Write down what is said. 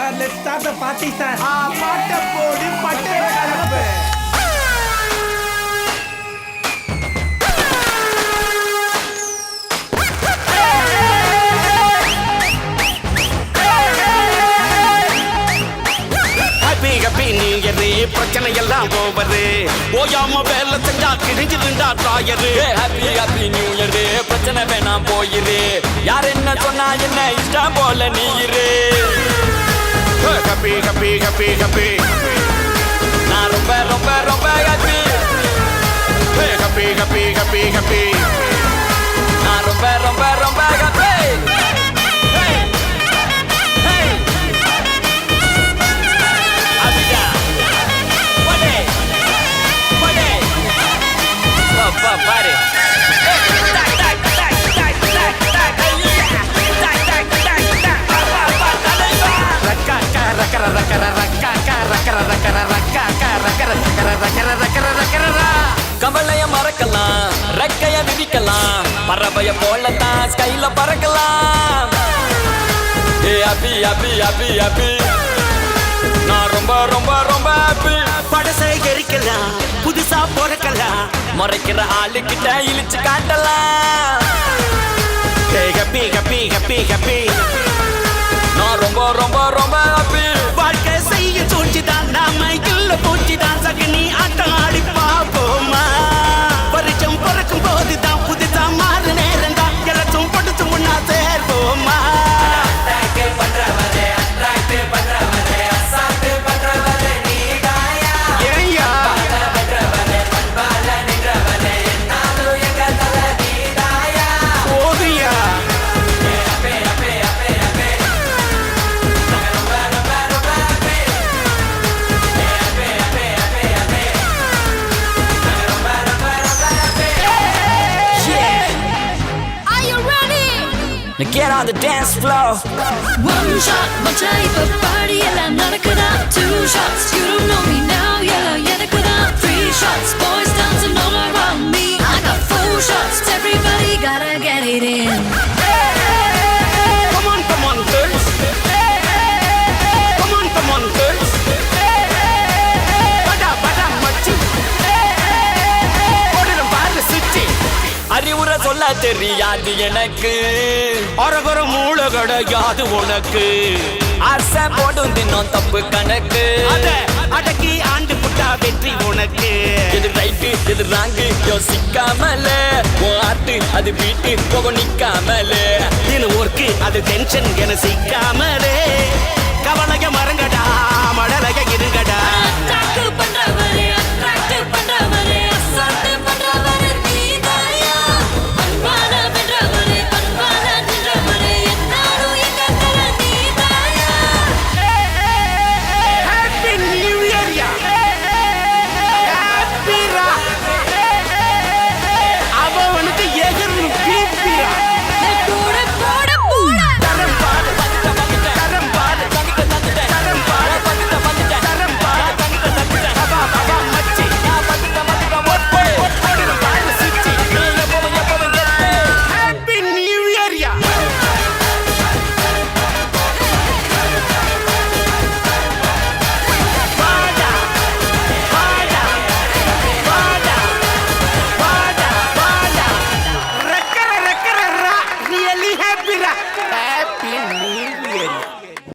Sir, let's start the party, sir. பாட்ட போடு பட்டே கலப்பு. பிரச்சனை எல்லாம் ஓவரு ஓயாம வேலை செஞ்சா கிழிஞ்சிருந்தா drawer. Happy happy new year, பிரச்சனை வேணாம் போயிரு. யார் என்ன சொன்னா என்ன இஷ்டம் போல நீ இரு. ஹாப்பி ஹாப்பி ஹாப்பி ஹாப்பி நான் ரொம்ப ரொம்ப ரொம்ப happy. Happy happy happy happy நான் ரொம்ப ரொம்ப ரொம்ப ஹாப்பி. Party. கவலைய மறக்கலாம், ரெக்கைய விதிக்கலாம், பறவைய போலத்தான் ஸ்கைல பறக்கலாம். ஹாப்பி ஹாப்பி ஹாப்பி ஹாப்பி நான் ரொம்ப ரொம்ப ரொம்ப ஹாப்பி. படசை எரிக்கலாம், புதுசா பிறக்கலாம், மறைக்கிற ஆளுக்கிட்ட இழிச்சு காட்டலாம். ஹாப்பி ஹாப்பி ஹாப்பி ஹாப்பி நான் ரொம்ப ரொம்ப ரொம்ப ஹாப்பி. வாழ்க்கை செய்ய சூழ்ச்சிதான், நாம இல்ல பூச்சிதான், சகனி ஆட்டம் ஆடி பாப்போமா. வருஷம் பிறக்கும் போதுதான் புதுசா மாறு நேரம் தான், எல்லாச்சும் படுத்து ஒன்னா சேர்வோமா. Now get on the dance floor. One shot, one type of party, எல்லாம் நடக்குதா? Two shots, you don't know me now, எனக்குதா? Three shots, boys dancing all around me. I got four shots, everybody gotta get it in. Come on girls. Come on girls. படா மச்சி, ஓடிடும் பாரு சுச்சி. அறிவுரை சொல்ல தெரியாது எனக்கு, அரகர மூளை கிடையாது உனக்கு. ஆசை போடும் தினம் தப்பு கணக்கு. அத அடக்கி ஆண்டு புட்டா வெற்றி உனக்கு. எது ரைட்டு எது ராங்கு யோசிக்காமல, உன் ஆட்டு அது வீட்டு போக நிக்காமல. இது ஒர்க்கு அது டென்ஷன் என சிக்காமலே.